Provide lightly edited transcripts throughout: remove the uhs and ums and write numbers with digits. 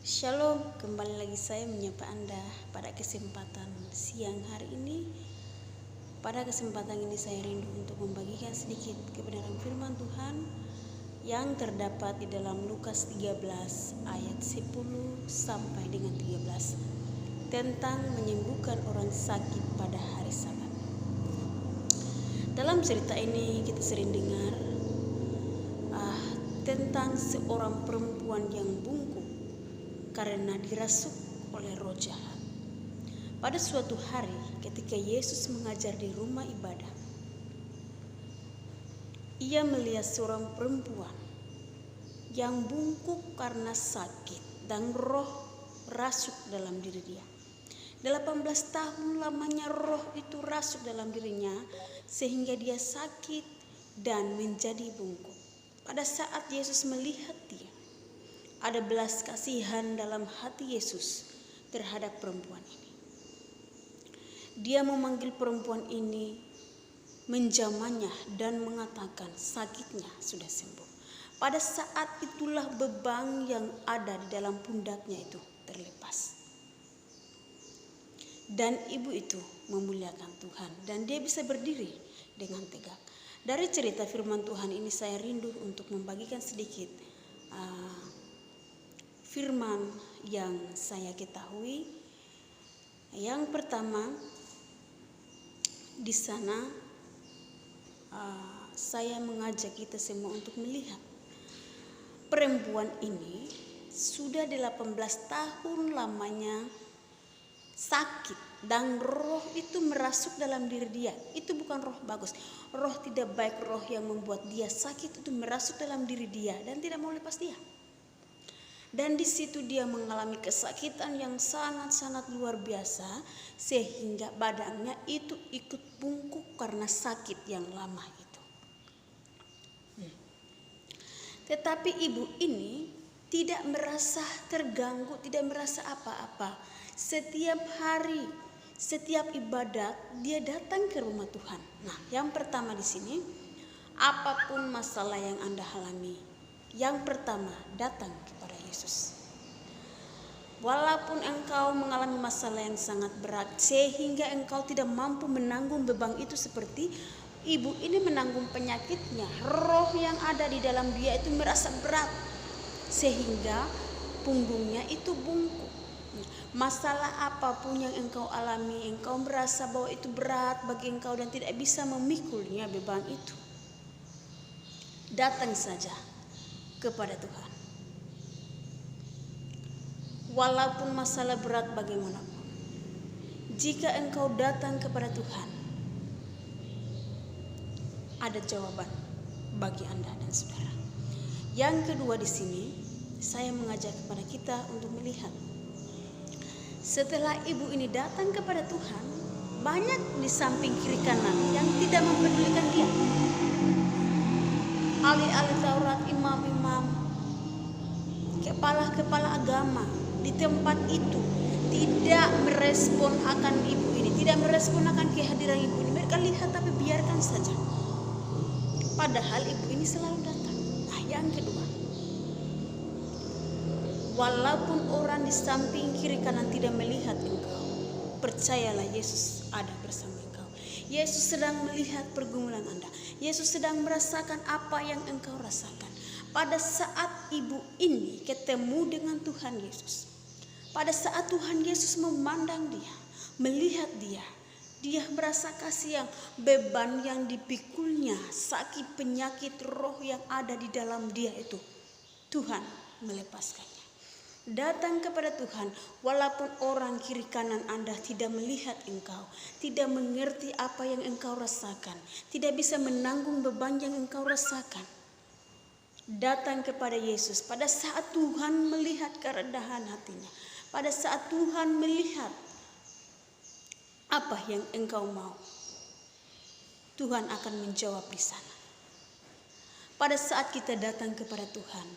Shalom, kembali lagi saya menyapa Anda pada kesempatan siang hari ini. Pada kesempatan ini saya rindu untuk membagikan sedikit kebenaran firman Tuhan yang terdapat di dalam Lukas 13 ayat 10 sampai dengan 13 tentang menyembuhkan orang sakit pada hari Sabat. Dalam cerita ini kita sering dengar tentang seorang perempuan yang bungkuk karena dirasuk oleh roh jahat. Pada suatu hari ketika Yesus mengajar di rumah ibadah, ia melihat seorang perempuan yang bungkuk karena sakit dan roh rasuk dalam diri dia. 18 tahun lamanya roh itu rasuk dalam dirinya sehingga dia sakit dan menjadi bungkuk. Pada saat Yesus melihat dia, ada belas kasihan dalam hati Yesus terhadap perempuan ini. Dia memanggil perempuan ini, menjamahnya dan mengatakan sakitnya sudah sembuh. Pada saat itulah beban yang ada di dalam pundaknya itu terlepas. Dan ibu itu memuliakan Tuhan dan dia bisa berdiri dengan tegak. Dari cerita firman Tuhan ini saya rindu untuk membagikan sedikit firman yang saya ketahui. Yang pertama, di sana saya mengajak kita semua untuk melihat perempuan ini sudah 18 tahun lamanya sakit dan roh itu merasuk dalam diri dia. Itu bukan roh bagus, roh tidak baik, roh yang membuat dia sakit itu merasuk dalam diri dia dan tidak mau lepas dia. Dan di situ dia mengalami kesakitan yang sangat-sangat luar biasa sehingga badannya itu ikut bungkuk karena sakit yang lama itu. Tetapi ibu ini tidak merasa terganggu, tidak merasa apa-apa. Setiap hari, setiap ibadat dia datang ke rumah Tuhan. Nah, yang pertama di sini, apapun masalah yang Anda alami, yang pertama datang kepada Yesus. Walaupun engkau mengalami masalah yang sangat berat sehingga engkau tidak mampu menanggung beban itu seperti ibu ini menanggung penyakitnya, roh yang ada di dalam dia itu merasa berat sehingga punggungnya itu bungkuk. Masalah apapun yang engkau alami, engkau merasa bahwa itu berat bagi engkau dan tidak bisa memikulnya beban itu, datang saja kepada Tuhan. Walaupun masalah berat bagaimanapun, jika engkau datang kepada Tuhan, ada jawaban bagi Anda dan saudara. Yang kedua di sini, saya mengajak kepada kita untuk melihat setelah ibu ini datang kepada Tuhan, banyak di samping kiri kanan yang tidak mempedulikan dia. Ahli-ahli Taurat, imam-imam, kepala-kepala agama di tempat itu tidak merespon akan ibu ini, tidak merespon akan kehadiran ibu ini. Mereka lihat tapi biarkan saja. Padahal ibu ini selalu datang. Nah, yang kedua, walaupun orang di samping kiri kanan tidak melihat engkau, percayalah Yesus ada bersama engkau. Yesus sedang melihat pergumulan Anda. Yesus sedang merasakan apa yang engkau rasakan. Pada saat ibu ini ketemu dengan Tuhan Yesus, pada saat Tuhan Yesus memandang dia, melihat dia, dia merasa kasih yang beban yang dipikulnya, sakit penyakit roh yang ada di dalam dia itu, Tuhan melepaskannya. Datang kepada Tuhan walaupun orang kiri kanan Anda tidak melihat engkau, tidak mengerti apa yang engkau rasakan, tidak bisa menanggung beban yang engkau rasakan. Datang kepada Yesus pada saat Tuhan melihat kerendahan hatinya, pada saat Tuhan melihat apa yang engkau mau, Tuhan akan menjawab di sana. Pada saat kita datang kepada Tuhan,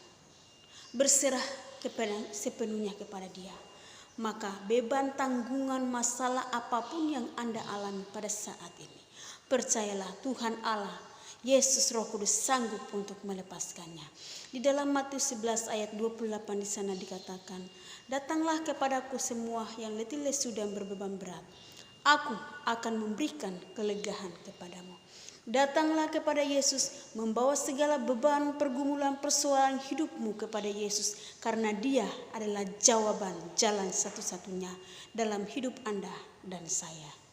berserah sepenuhnya kepada Dia, maka beban tanggungan masalah apapun yang Anda alami pada saat ini, percayalah Tuhan Allah Yesus Roh Kudus sanggup untuk melepaskannya. Di dalam Matius 11 ayat 28 di sana dikatakan, "Datanglah kepadaku semua yang letih lesu dan berbeban berat. Aku akan memberikan kelegaan kepadamu." Datanglah kepada Yesus, membawa segala beban, pergumulan, persoalan hidupmu kepada Yesus, karena Dia adalah jawaban, jalan satu-satunya dalam hidup Anda dan saya.